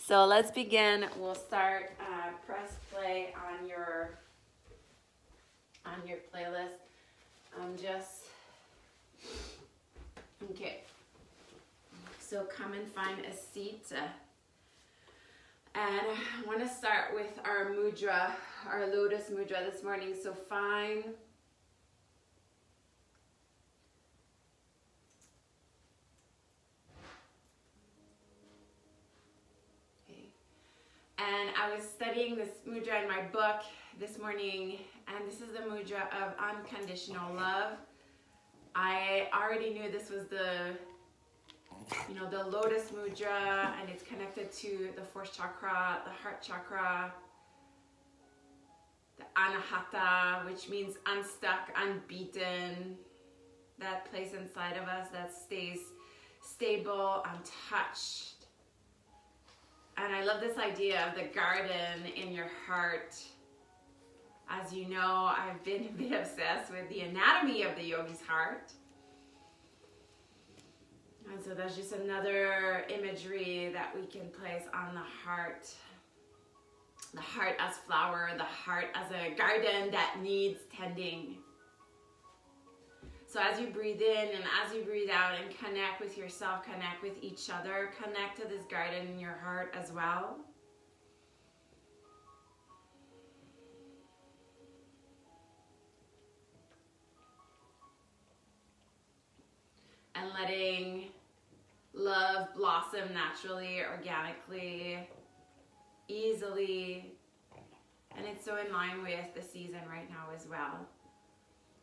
So let's begin. We'll start, press play on your playlist. Okay. So come and find a seat. And I want to start with our mudra, our Lotus Mudra this morning. So find And I was studying this mudra in my book this morning, and this is the mudra of unconditional love. I already knew this was the Lotus Mudra, and it's connected to the fourth chakra, the heart chakra, the anahata, which means unstuck, unbeaten, that place inside of us that stays stable, untouched. And I love this idea of the garden in your heart. As you know, I've been a bit obsessed with the anatomy of the yogi's heart. And so that's just another imagery that we can place on the heart. The heart as flower, the heart as a garden that needs tending. So as you breathe in and as you breathe out and connect with yourself, connect with each other, connect to this garden in your heart as well. And letting love blossom naturally, organically, easily. And it's so in line with the season right now as well.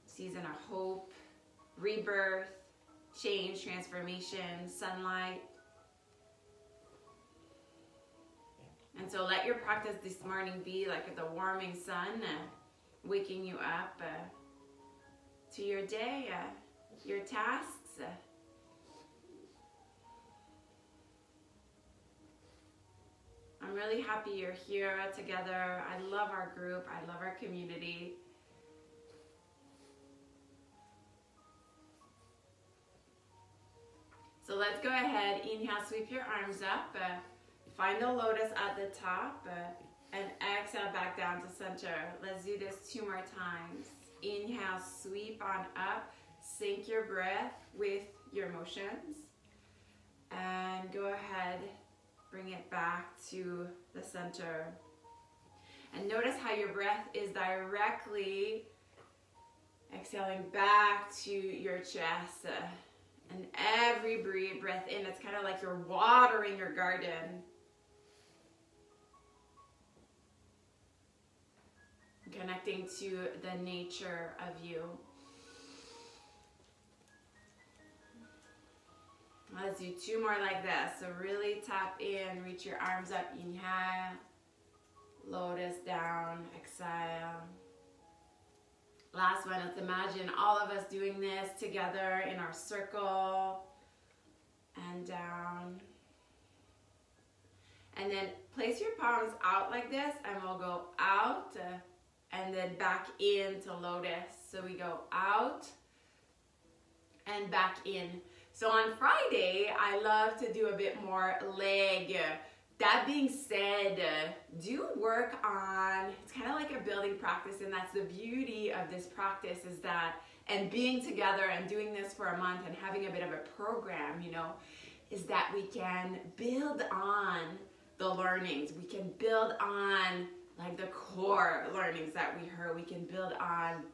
Season of hope, rebirth, change, transformation, sunlight. And so let your practice this morning be like the warming sun, waking you up to your day, your tasks. I'm really happy you're here together. I love our group. I love our community. So let's go ahead, inhale, sweep your arms up, find the lotus at the top, and exhale back down to center. Let's do this 2 more times. Inhale, sweep on up, sync your breath with your motions, and go ahead, bring it back to the center. And notice how your breath is directly exhaling back to your chest. And every breath in, it's kind of like you're watering your garden. Connecting to the nature of you. Let's do 2 more like this. So really tap in, reach your arms up, inhale, lotus down, exhale. Last one, let's imagine all of us doing this together in our circle and down. And then place your palms out like this, and we'll go out and then back into lotus. So we go out and back in. So on Friday, I love to do a bit more leg. That being said, do work on, it's kind of like a building practice, and that's the beauty of this practice is that, and being together and doing this for a month and having a bit of a program, is that we can build on the learnings. We can build on like the core learnings that we heard. We can build on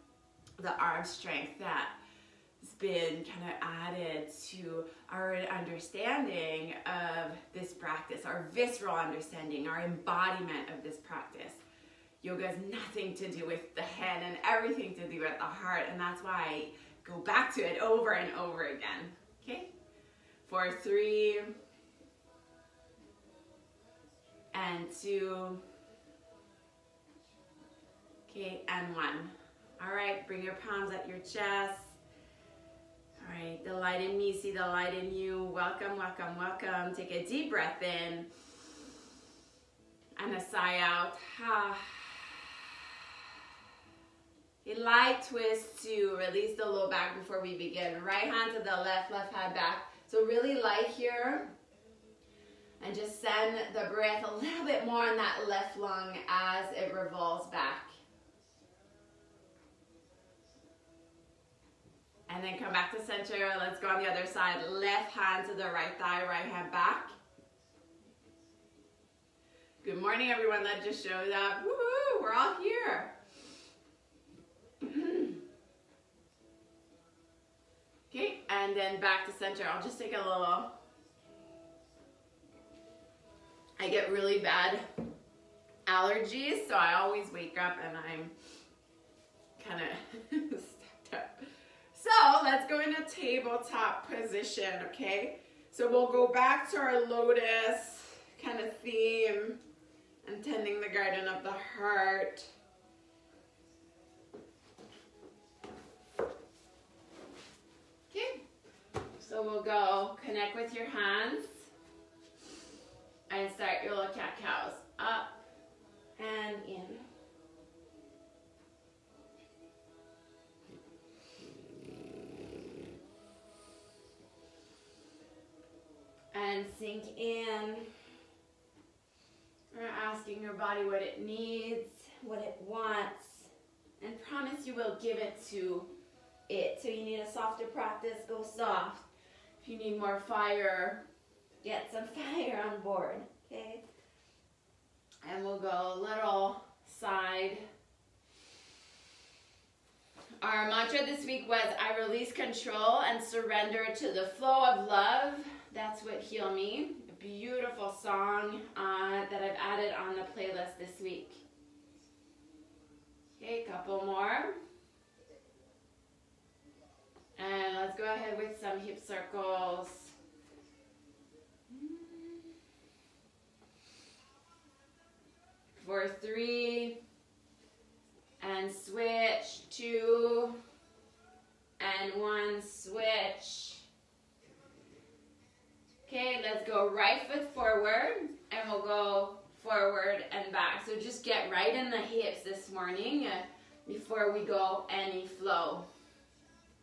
the arm strength that has been kind of added to our understanding of this practice, our visceral understanding, our embodiment of this practice. Yoga has nothing to do with the head and everything to do with the heart, and that's why I go back to it over and over again. Okay? For 3 and 2. Okay, and 1. All right, bring your palms at your chest. All right, the light in me, see the light in you. Welcome, welcome, welcome. Take a deep breath in and a sigh out. A light twist to release the low back before we begin. Right hand to the left, left hand back. So really light here. And just send the breath a little bit more in that left lung as it revolves back. And then come back to center. Let's go on the other side. Left hand to the right thigh, right hand back. Good morning, everyone that just showed up. Woohoo! We're all here. Okay, and then back to center. I'll just take a little. I get really bad allergies, so I always wake up and I'm kind of stepped up. So let's go into tabletop position, okay? So we'll go back to our lotus kind of theme and tending the garden of the heart. Okay, so we'll go connect with your hands and start your little cat-cows. Up and in. And sink in. We're asking your body what it needs, what it wants, and promise you will give it to it. So you need a softer practice, go soft. If you need more fire, get some fire on board, okay? And we'll go a little side. Our mantra this week was, I release control and surrender to the flow of love. That's what Heal Me. A beautiful song that I've added on the playlist this week. Okay, a couple more. And let's go ahead with some hip circles. For 3, and switch, 2, and 1, switch. Okay, let's go right foot forward, and we'll go forward and back. So just get right in the hips this morning before we go any flow.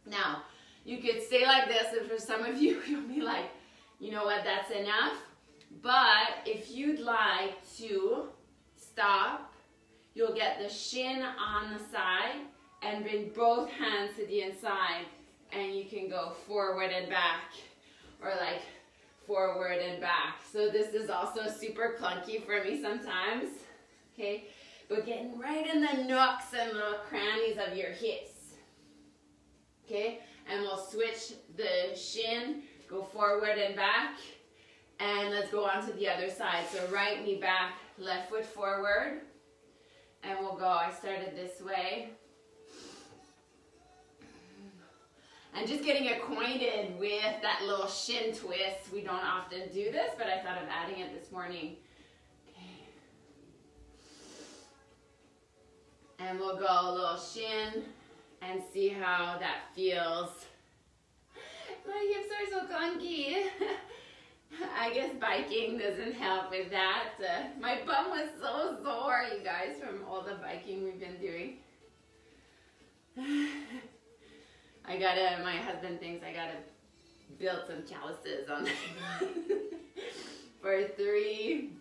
Now, you could stay like this, and for some of you, you'll be like, you know what, that's enough. But if you'd like to stop, you'll get the shin on the side and bring both hands to the inside, and you can go forward and back, or like forward and back. So this is also super clunky for me sometimes, okay? But getting right in the nooks and little crannies of your hips, okay? And we'll switch the shin, go forward and back, and let's go on to the other side. So right knee back, left foot forward, and we'll go. I started this way. And just getting acquainted with that little shin twist. We don't often do this, but I thought of adding it this morning. Okay. And we'll go a little shin and see how that feels. My hips are so clunky. I guess biking doesn't help with that. My bum was so sore, you guys, from all the biking we've been doing. My husband thinks I gotta build some calluses on that. For 3,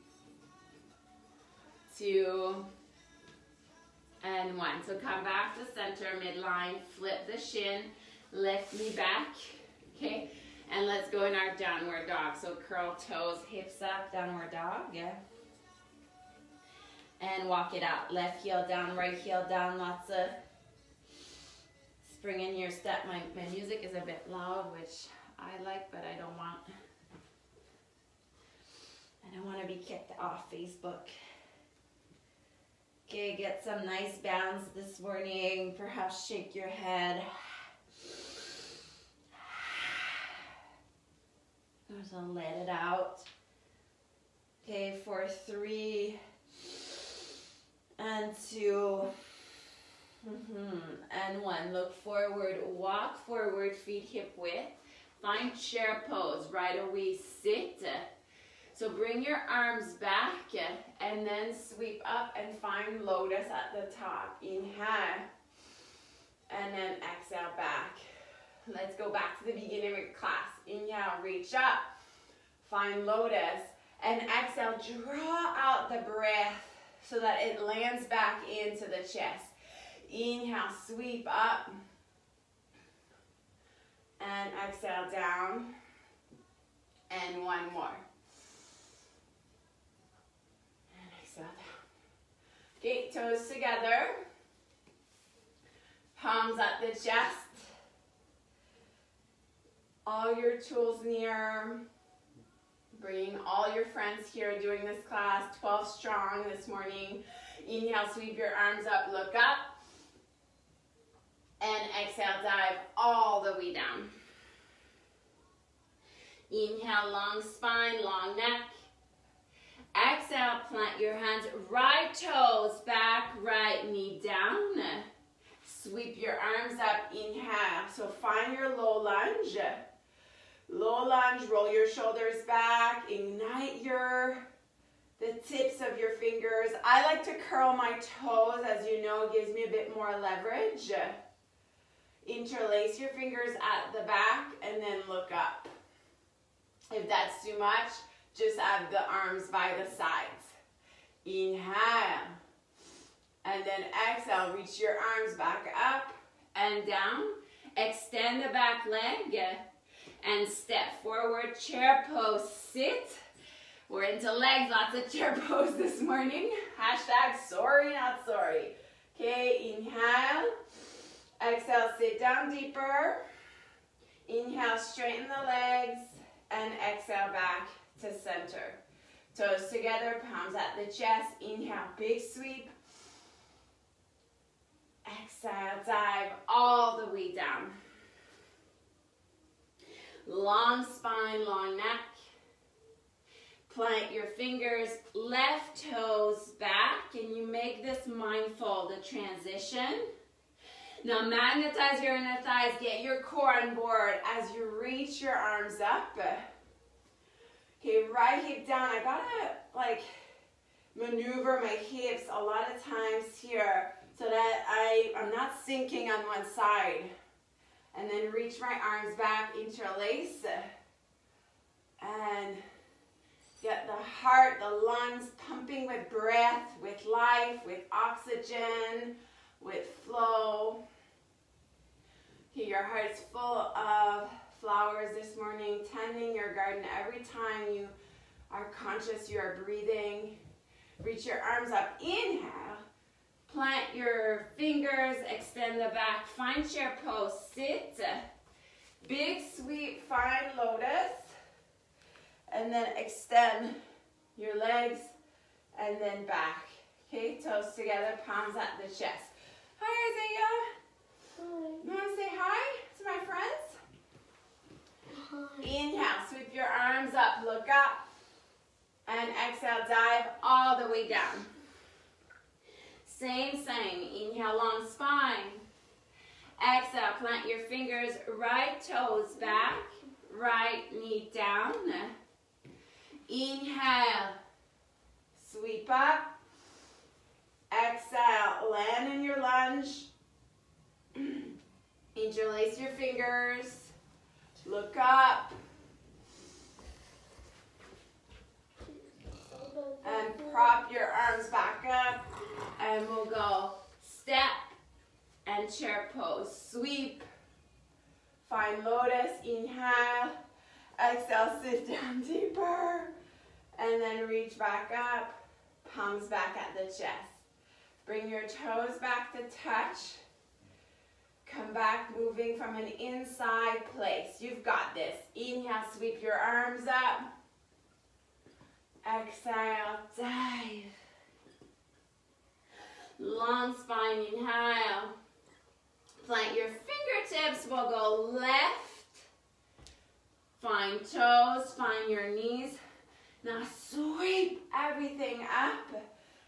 2, and 1. So come back to center, midline, flip the shin, lift knee back, okay? And let's go in our downward dog. So curl toes, hips up, downward dog, yeah. And walk it out. Left heel down, right heel down. Lots of spring in your step. My music is a bit loud, which I like, but I don't want to be kicked off Facebook. Okay, get some nice bounce this morning. Perhaps shake your head. So let it out. Okay, for 3 and 2 and 1. Look forward, walk forward, feet hip width. Find chair pose. Right away, sit. So bring your arms back and then sweep up and find lotus at the top. Inhale and then exhale back. Let's go back to the beginning of class. Inhale, reach up. Find lotus, And exhale, draw out the breath so that it lands back into the chest. Inhale, sweep up. And exhale, down. And one more. And exhale, down. Okay, toes together. Palms at the chest. All your tools near. Bring all your friends here doing this class, 12 strong this morning. Inhale, sweep your arms up, look up. And exhale, dive all the way down. Inhale, long spine, long neck. Exhale, plant your hands, right toes back, right knee down. Sweep your arms up, inhale. So find your low lunge. Low lunge, roll your shoulders back, ignite the tips of your fingers. I like to curl my toes, as you know, it gives me a bit more leverage. Interlace your fingers at the back and then look up. If that's too much, just have the arms by the sides. Inhale. And then exhale, reach your arms back up and down. Extend the back leg. And step forward, chair pose, sit. We're into legs, lots of chair pose this morning. Hashtag sorry, not sorry. Okay, inhale. Exhale, sit down deeper. Inhale, straighten the legs. And exhale, back to center. Toes together, palms at the chest. Inhale, big sweep. Exhale, dive all the way down. Long spine, long neck. Plant your fingers, left toes back, and you make this mindful, the transition. Now magnetize your inner thighs, get your core on board as you reach your arms up. Okay, right hip down. I gotta maneuver my hips a lot of times here so that I'm not sinking on one side. And then reach my arms back, interlace. And get the heart, the lungs pumping with breath, with life, with oxygen, with flow. Okay, your heart's full of flowers this morning, tending your garden. Every time you are conscious, you are breathing. Reach your arms up, inhale. Plant your fingers, extend the back, find chair pose, sit. Big sweep, find lotus. And then extend your legs and then back. Okay, toes together, palms at the chest. Hi, Isaiah. Hi. You want to say hi to my friends? Hi. Inhale, sweep your arms up, look up. And exhale, dive all the way down. Same. Inhale, long spine. Exhale, plant your fingers, right toes back, right knee down. Inhale, sweep up. Exhale, land in your lunge. Interlace your fingers. Look up. And prop your arms back up. And we'll go step and chair pose. Sweep. Find lotus. Inhale. Exhale, sit down deeper. And then reach back up. Palms back at the chest. Bring your toes back to touch. Come back, moving from an inside place. You've got this. Inhale, sweep your arms up. Exhale, dive. Long spine, inhale. Plant your fingertips. We'll go left. Find toes, find your knees. Now sweep everything up.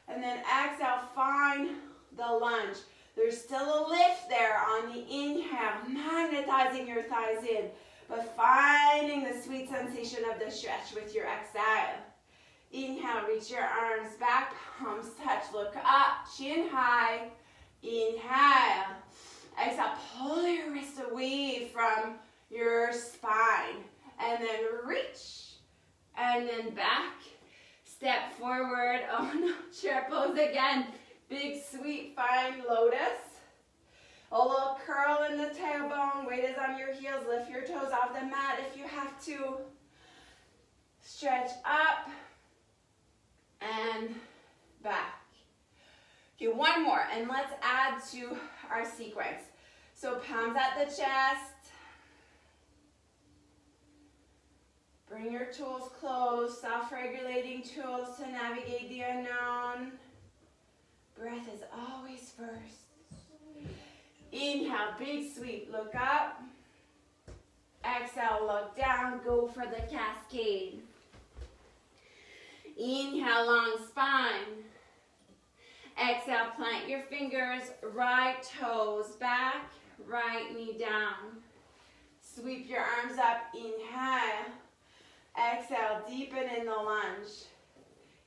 And then exhale, find the lunge. There's still a lift there on the inhale, magnetizing your thighs in, but finding the sweet sensation of the stretch with your exhale. Inhale, reach your arms back, palms touch, look up, chin high. Inhale. Exhale, pull your wrist away from your spine. And then reach, and then back. Step forward. Oh no, chair pose again. Big, sweet, fine lotus. A little curl in the tailbone. Weight is on your heels. Lift your toes off the mat if you have to. Stretch up and back. Okay, one more, and let's add to our sequence. So palms at the chest. Bring your toes close, self-regulating tools to navigate the unknown. Breath is always first. Inhale, big sweep, look up. Exhale, look down, go for the cascade. Inhale, long spine. Exhale, plant your fingers, right toes back, right knee down. Sweep your arms up, inhale. Exhale, deepen in the lunge.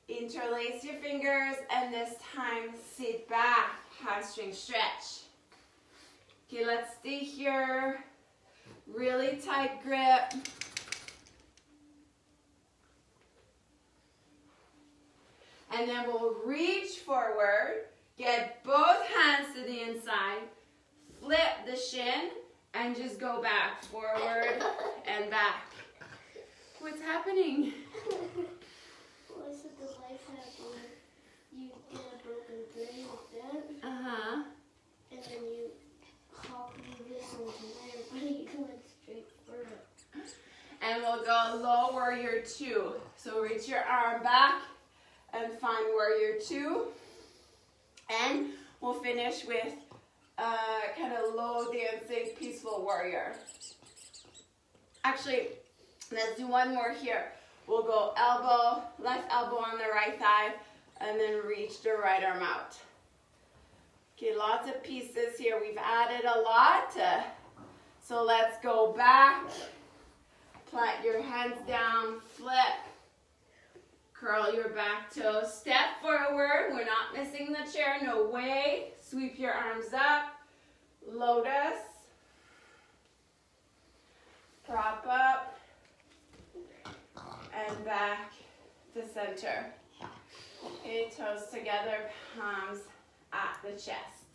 Interlace your fingers, and this time sit back, hamstring stretch. Okay, let's stay here. Really tight grip. And then we'll reach forward, get both hands to the inside, flip the shin, and just go back, forward and back. What's happening? Well, I said the life happened. You get a broken brain with that. Uh-huh. And then you copy this into there, but you went straight for it. And we'll go low warrior two. So reach your arm back and find warrior two. And we'll finish with kind of low dancing peaceful warrior. Actually, let's do one more here. We'll go elbow, left elbow on the right thigh, and then reach the right arm out. Okay, lots of pieces here. We've added a lot. So let's go back. Plant your hands down, flip. Curl your back toes. Step forward. We're not missing the chair. No way. Sweep your arms up. Lotus. Prop up. And back to center. Okay, toes together, palms at the chest.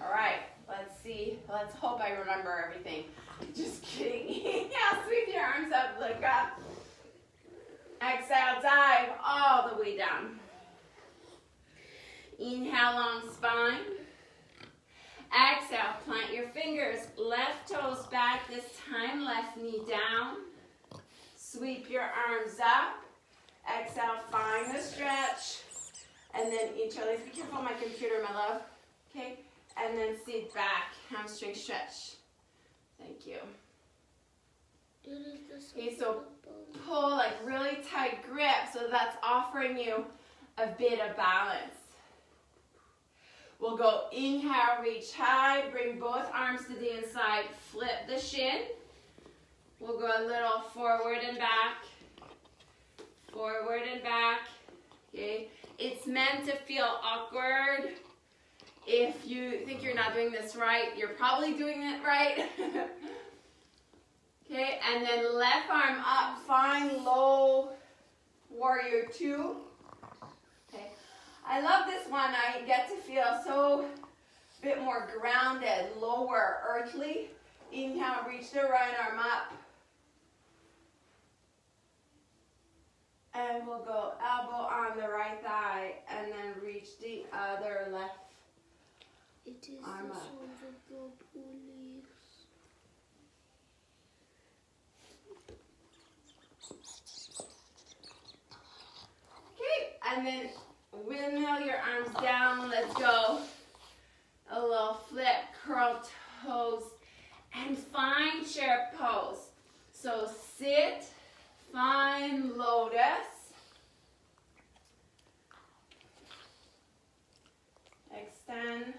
All right, let's see. Let's hope I remember everything. Just kidding. Yeah, sweep your arms up, look up. Exhale, dive all the way down. Inhale, long spine. Exhale, plant your fingers. Left toes back, this time left knee down. Sweep your arms up. Exhale, find the stretch. And then interlace. Be careful, my computer, my love. Okay? And then sit back, hamstring stretch. Thank you. Okay, so pull like really tight grip, so that's offering you a bit of balance. We'll go inhale, reach high, bring both arms to the inside, flip the shin. We'll go a little forward and back, forward and back. Okay, it's meant to feel awkward. If you think you're not doing this right, you're probably doing it right. Okay, and then left arm up, find low warrior two. Okay, I love this one. I get to feel so a bit more grounded, lower, earthly. Inhale, reach the right arm up. And we'll go elbow on the right thigh, and then reach the other left arm up. Okay, and then windmill your arms down. Let's go. A little flip, curl toes, and find chair pose. So sit, find lotus. Extend.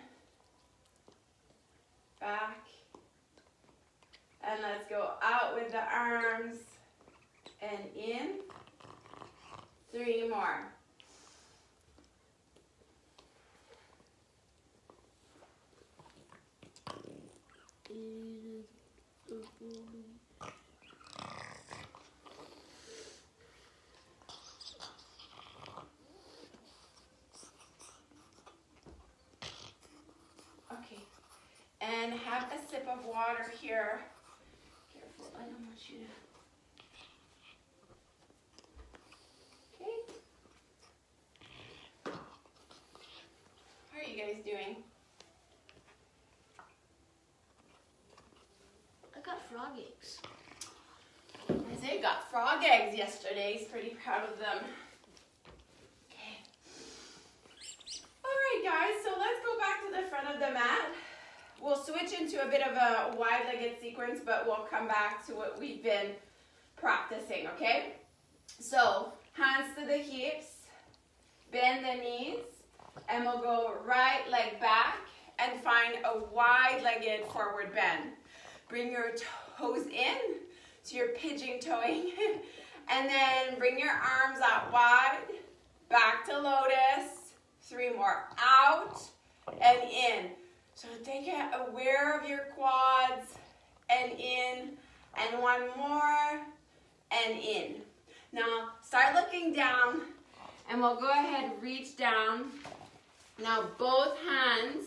Back. And let's go out with the arms and in. 3 more. And have a sip of water here. Careful, I don't want you to. Okay. How are you guys doing? I got frog eggs. Isaiah got frog eggs yesterday. He's pretty proud of them. Okay. Alright guys, so let's go back to the front of the mat. We'll switch into a bit of a wide-legged sequence, but we'll come back to what we've been practicing, okay? So, hands to the hips, bend the knees, and we'll go right leg back and find a wide-legged forward bend. Bring your toes in, so you're pigeon toeing, and then bring your arms out wide, back to lotus, 3 more, out and in. So get aware of your quads, and in, and 1 more, and in. Now start looking down, and we'll go ahead, reach down. Now both hands,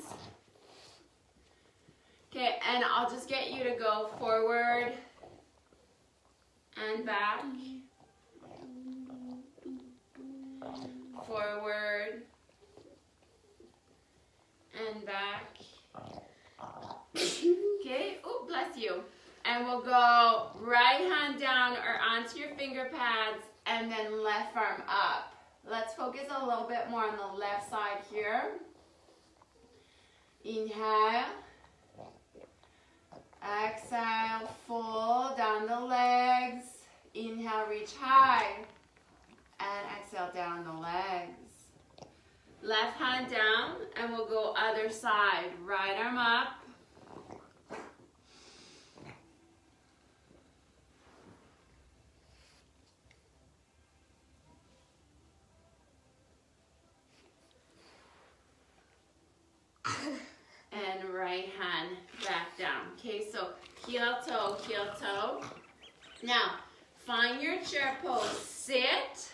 okay, and I'll just get you to go forward and back, forward and back. Okay, oh, bless you. And we'll go right hand down or onto your finger pads and then left arm up. Let's focus a little bit more on the left side here. Inhale. Exhale, fold down the legs. Inhale, reach high. And exhale, down the legs. Left hand down, and we'll go other side. Right arm up. And right hand back down. Okay, so heel toe, heel toe. Now, find your chair pose. Sit,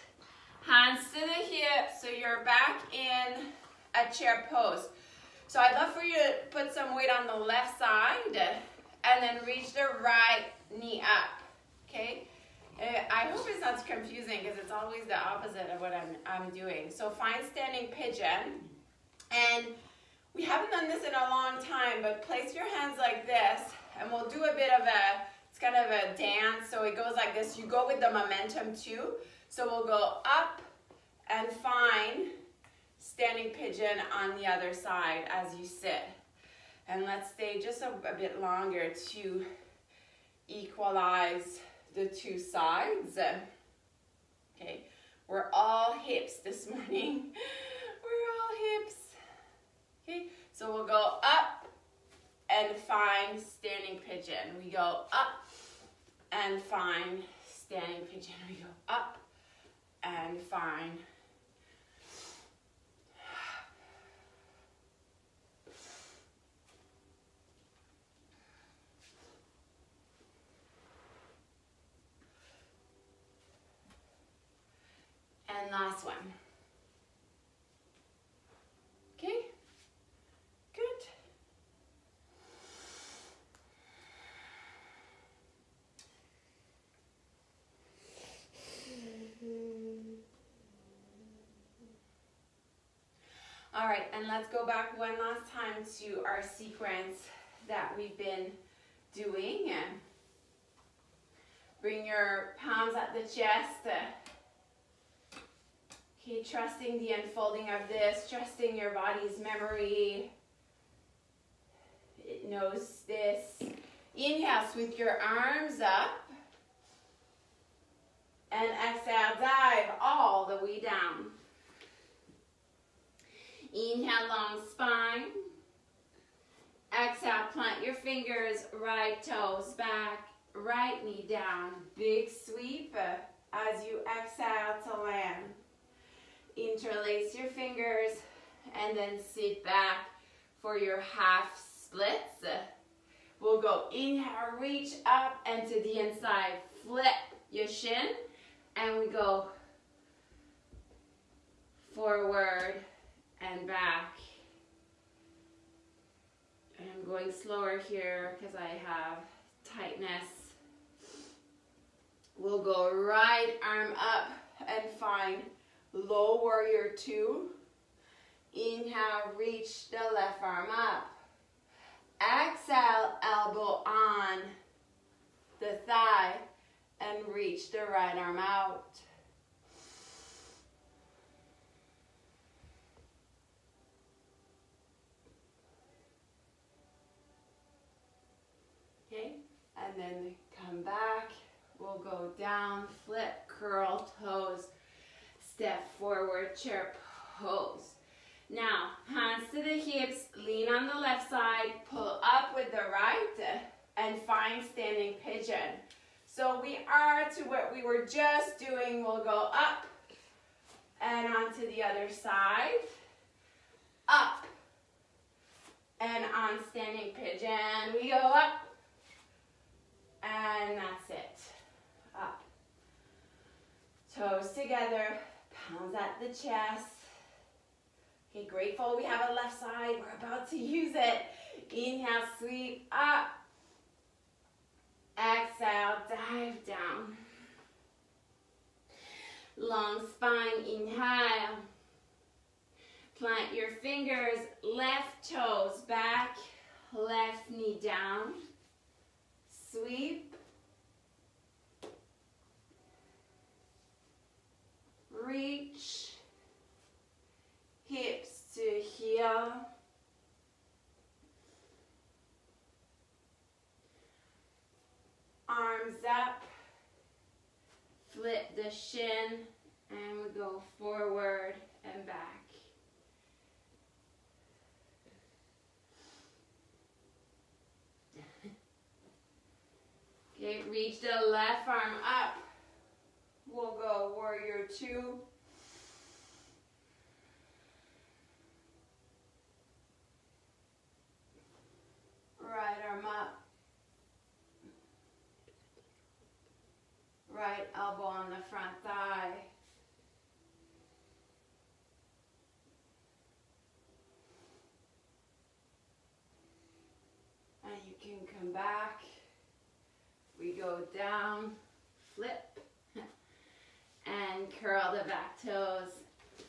hands to the hips, so you're back in a chair pose. So I'd love for you to put some weight on the left side and then reach the right knee up, okay? I hope it's not confusing because it's always the opposite of what I'm doing. So find standing pigeon, and we haven't done this in a long time, but place your hands like this, and we'll do a bit of it's kind of a dance, so it goes like this. You go with the momentum too. So we'll go up and find standing pigeon on the other side as you sit. And let's stay just a bit longer to equalize the 2 sides. Okay, we're all hips this morning. We're all hips. Okay, so we'll go up and find standing pigeon. We go up and find standing pigeon. We go up and find. And last one. Okay? Good. All right, and let's go back one last time to our sequence that we've been doing. Bring your palms at the chest. Okay, trusting the unfolding of this, trusting your body's memory. It knows this. Inhale, sweep your arms up. And exhale, dive all the way down. Inhale, long spine. Exhale, plant your fingers, right toes back, right knee down. Big sweep as you exhale to land. Interlace your fingers and then sit back for your half splits. We'll go inhale, reach up and to the inside. Flip your shin and we go forward and back. And going slower here because I have tightness. We'll go right arm up and find low warrior 2. Inhale, reach the left arm up. Exhale, elbow on the thigh and reach the right arm out. Okay, and then come back. We'll go down, flip, curl, toes, step forward, chair pose. Now, hands to the hips, lean on the left side, pull up with the right, and find standing pigeon. So we are to what we were just doing. We'll go up and onto the other side, up and on standing pigeon. We go up and that's it. Up. Toes together, palms at the chest. Okay, grateful we have a left side. We're about to use it. Inhale, sweep up. Exhale, dive down. Long spine, inhale. Plant your fingers, left toes back, left knee down. Sweep. Reach. Hips to heel. Arms up. Flip the shin and we go forward and back. Okay, reach the left arm up. We'll go warrior 2. Right arm up. Right elbow on the front thigh. And you can come back. We go down, flip, and curl the back toes.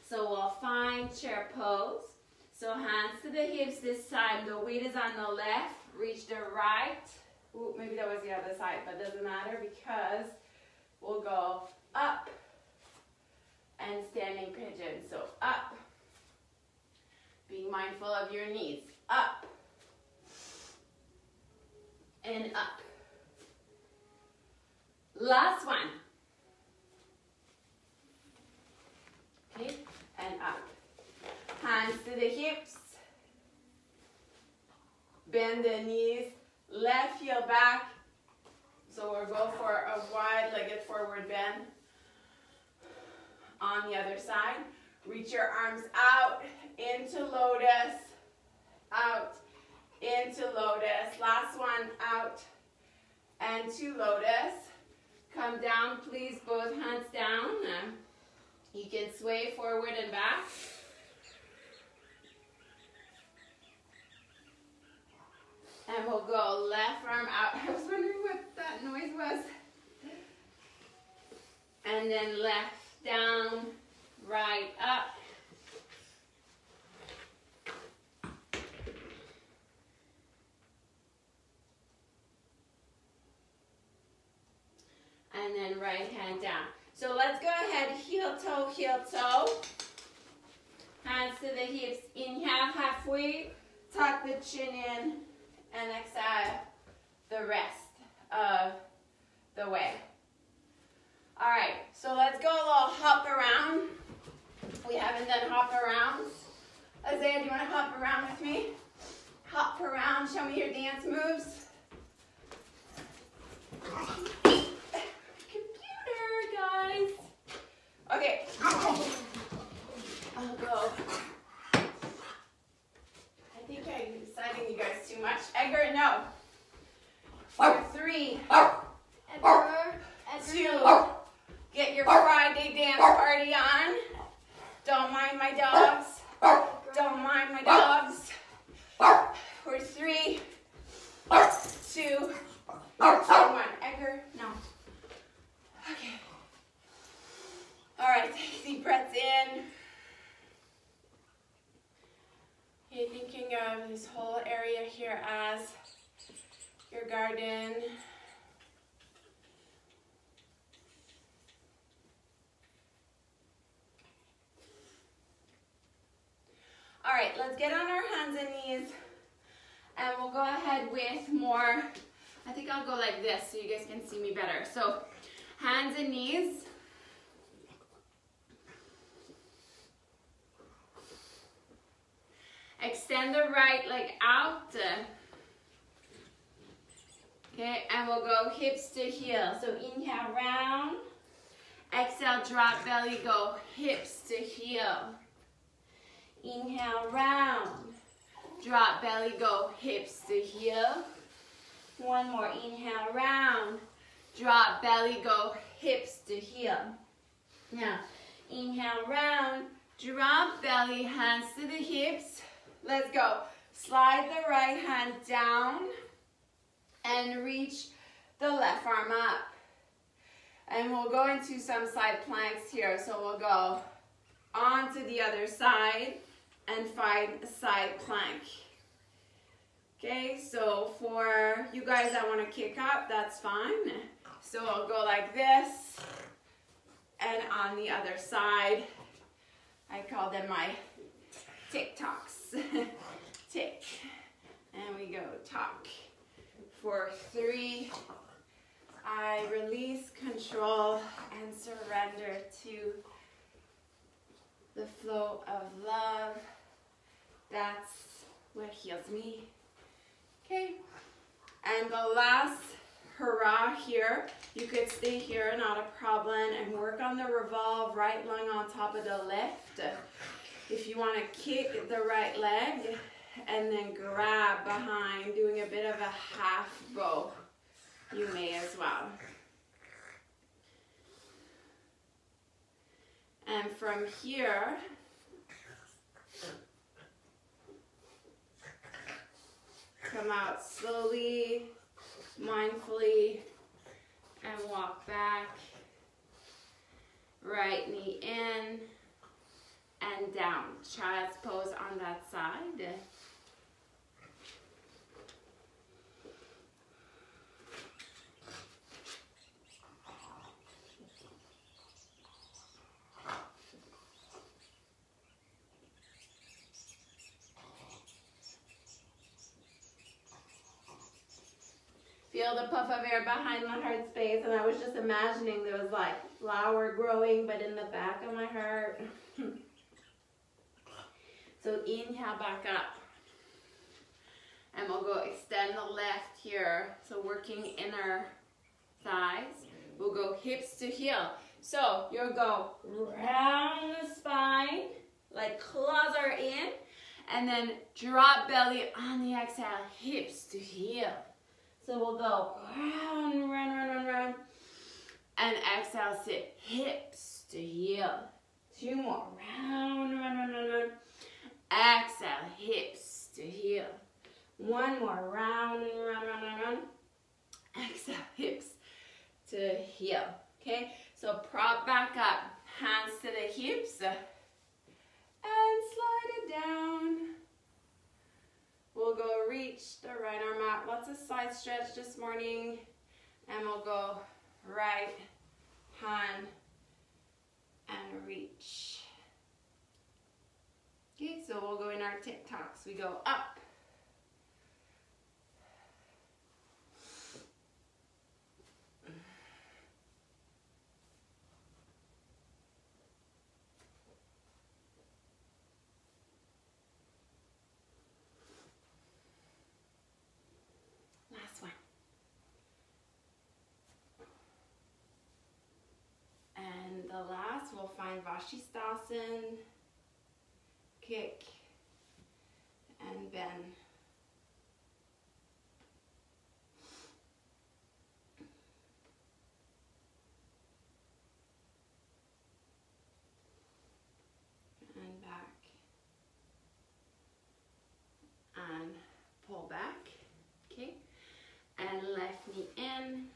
So we'll find chair pose. So hands to the hips this time. The weight is on the left. Reach the right. Ooh, maybe that was the other side, but it doesn't matter because we'll go up and standing pigeon. So up. Being mindful of your knees. Up. And up. Last one. Okay, and up. Hands to the hips. Bend the knees. Left heel back. So we'll go for a wide-legged forward bend. On the other side. Reach your arms out into lotus. Out into lotus. Last one, out and to lotus. Come down, please, both hands down. You can sway forward and back. And we'll go left arm out. I was wondering what that noise was. And then left down, right up. And then right hand down. So let's go ahead, heel toe, hands to the hips, inhale halfway, tuck the chin in, and exhale the rest of the way. All right, so let's go a little hop around. We haven't done hop arounds. Isaiah, do you want to hop around with me? Hop around, show me your dance moves. Guys. Okay. I'll go. I think I'm exciting you guys too much. Edgar, no. For 3. Edgar. 2. Get your Friday dance party on. Don't mind my dogs. Don't mind my dogs. For 3. of this whole area here as your garden. All right, let's get on our hands and knees, and we'll go ahead with more. I think I'll go like this so you guys can see me better. So hands and knees. Extend the right leg out. Okay, and we'll go hips to heel. So inhale, round. Exhale, drop belly, go hips to heel. Inhale, round. Drop belly, go hips to heel. One more, inhale, round. Drop belly, go hips to heel. Now, inhale, round. Drop belly, hands to the hips. Let's go. Slide the right hand down and reach the left arm up. And we'll go into some side planks here. So we'll go onto the other side and find a side plank. Okay, so for you guys that want to kick up, that's fine. So I'll go like this, and on the other side, I call them my tick-tocks. Tick, and we go talk. For 3, I release, control, and surrender to the flow of love. That's what heals me. Okay, and the last hurrah here, you could stay here, not a problem, and work on the revolve, right lung on top of the left. If you want to kick the right leg and then grab behind, doing a bit of a half bow, you may as well. And from here, come out slowly, mindfully, and walk back. Right knee in and down. Child's pose on that side. Feel the puff of air behind my heart space, and I was just imagining there was like flower growing, but in the back of my heart. So inhale back up, and we'll go extend the left here. So working inner thighs. We'll go hips to heel. So you'll go round the spine, like claws are in, and then drop belly on the exhale, hips to heel. So we'll go round, round, and exhale, sit hips to heel. 2 more, round. Exhale, hips to heel. 1 more, round. Exhale, hips to heel. Okay, so prop back up, hands to the hips, and slide it down. We'll go reach the right arm out. Lots of side stretch this morning. And we'll go right hand and reach. Okay, so we'll go in our tick-tocks. We go up. The last, we'll find Vashisthasana, kick, and bend. And back. And pull back, okay? And left knee in.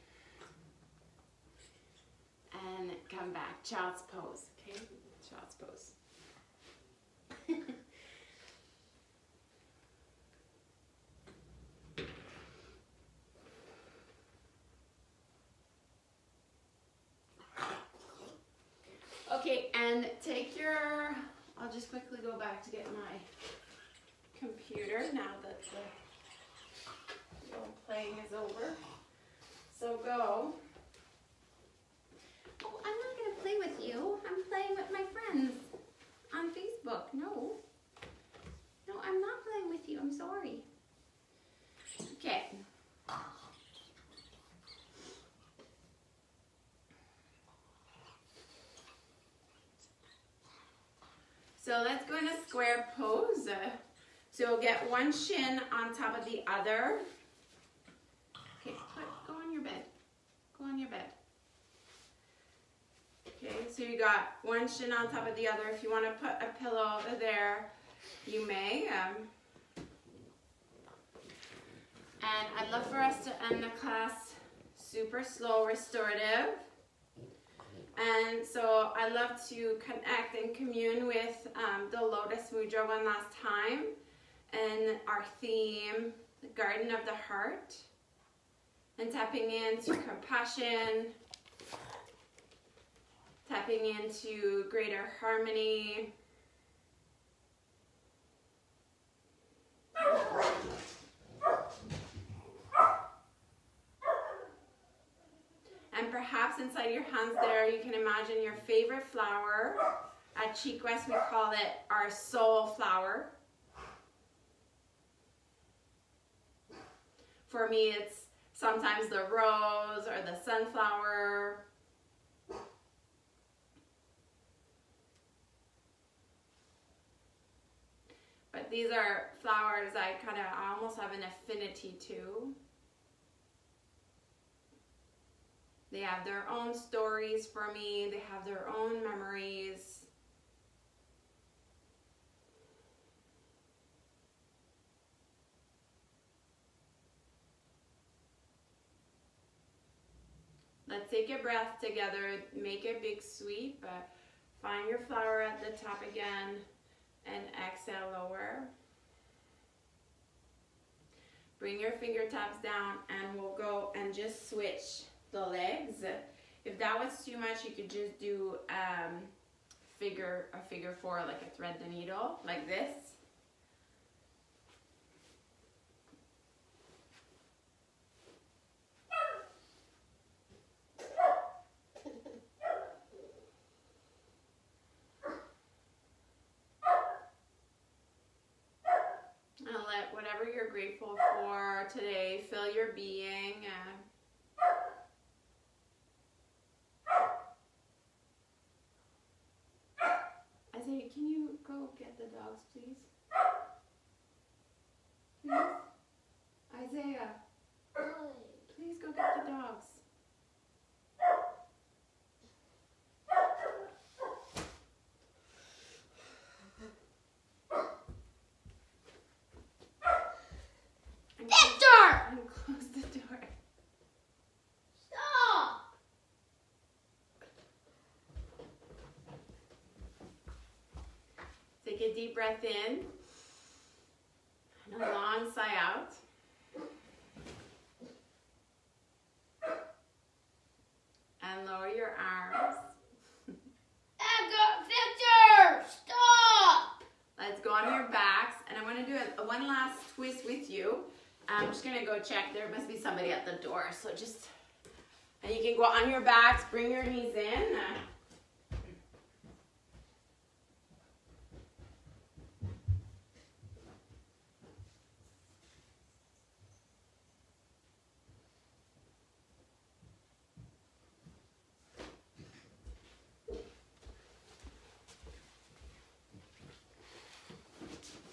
And come back, child's pose, okay? Child's pose. just quickly go back to get my computer now that the role playing is over. So go. Oh, I'm not going to play with you. I'm playing with my friends on Facebook. No. No, I'm not playing with you. I'm sorry. Okay. So let's go in a square pose. So you'll get one shin on top of the other. Okay, go on your bed. Go on your bed. Okay, so you got one shin on top of the other. If you want to put a pillow there, you may. And I'd love for us to end the class super slow, restorative. And so I love to connect and commune with the Lotus Mudra one last time. And our theme, the Garden of the Heart. And tapping into compassion. Tapping into greater harmony. And perhaps inside your hands there, you can imagine your favorite flower. At Cheek West, we call it our soul flower. For me, it's sometimes the rose or the sunflower. But these are flowers I almost have an affinity to. They have their own stories for me. They have their own memories. Let's take a breath together. Make a big sweep. Find your flower at the top again. And exhale, lower. Bring your fingertips down and we'll go and just switch the legs. If that was too much, you could just do a figure 4, like a thread the needle, like this. And let whatever you're grateful for today fill your being. Isaiah, can you go get the dogs, please? Please? Isaiah, please go get the dogs. Victor! And close the door. Stop! Take a deep breath in and a long sigh out. And lower your arms. Victor! Stop! Let's go on your backs. And I'm going to do one last twist with you. I'm just going to go check. There must be somebody at the door. So just, and you can go on your backs, bring your knees in.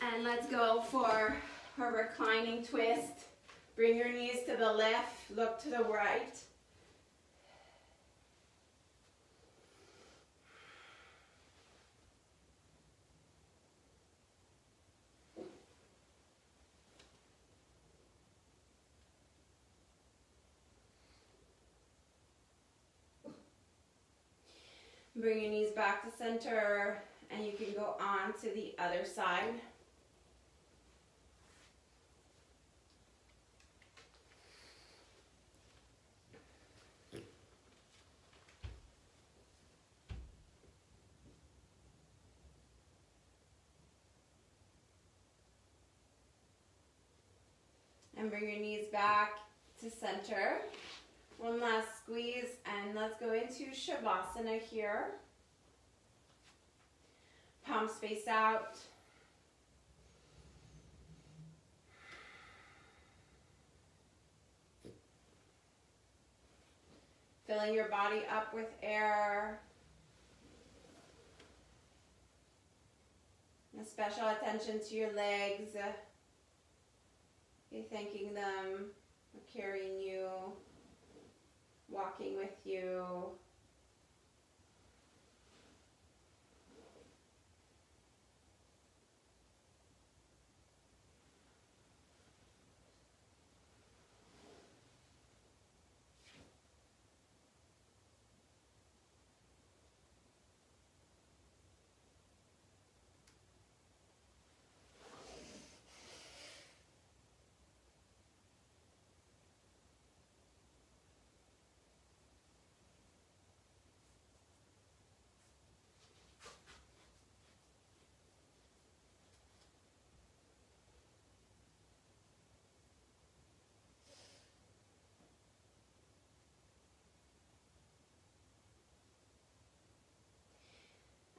And let's go for a reclining twist. Bring your knees to the left, look to the right. Bring your knees back to center, and you can go on to the other side. And bring your knees back to center. One last squeeze, and let's go into Shavasana here. Palms face out. Filling your body up with air. And special attention to your legs. You're thanking them for carrying you, walking with you.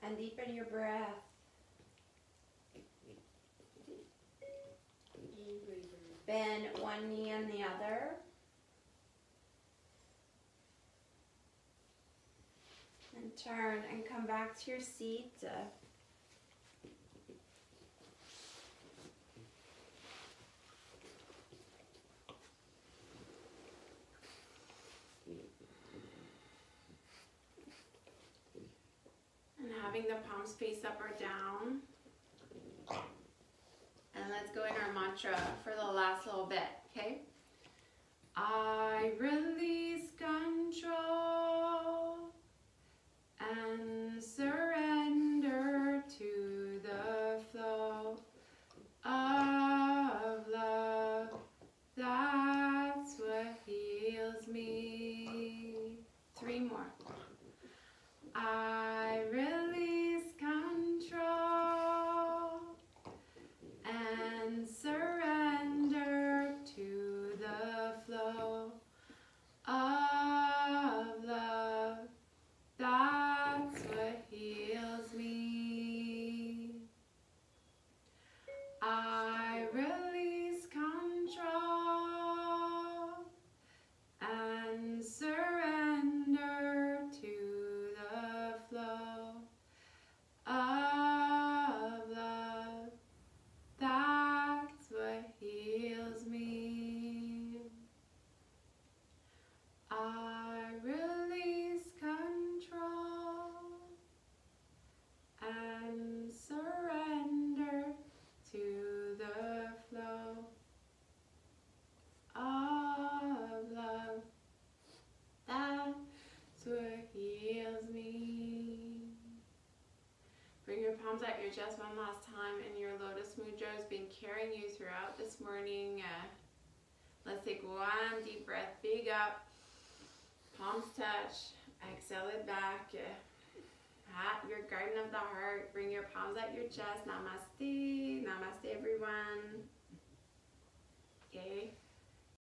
And deepen your breath. Bend one knee and the other. And turn and come back to your seat. Having the palms face up or down. And let's go in our mantra for the last little bit, okay? I release control and surrender to the flow of love. That's what heals me. 3 more. I release control and surrender to the flow of love. That's what heals me. I release control and surrender to the flow of love. That's what heals me. I release control and surrender to the flow of love. That's what heals me. Bring your palms at your chest one last time, and your Lotus Mudra has been carrying you throughout this morning. Let's take one deep breath, big up, palms touch, exhale it back. At your garden of the heart, bring your palms at your chest. Namaste, namaste everyone. Okay.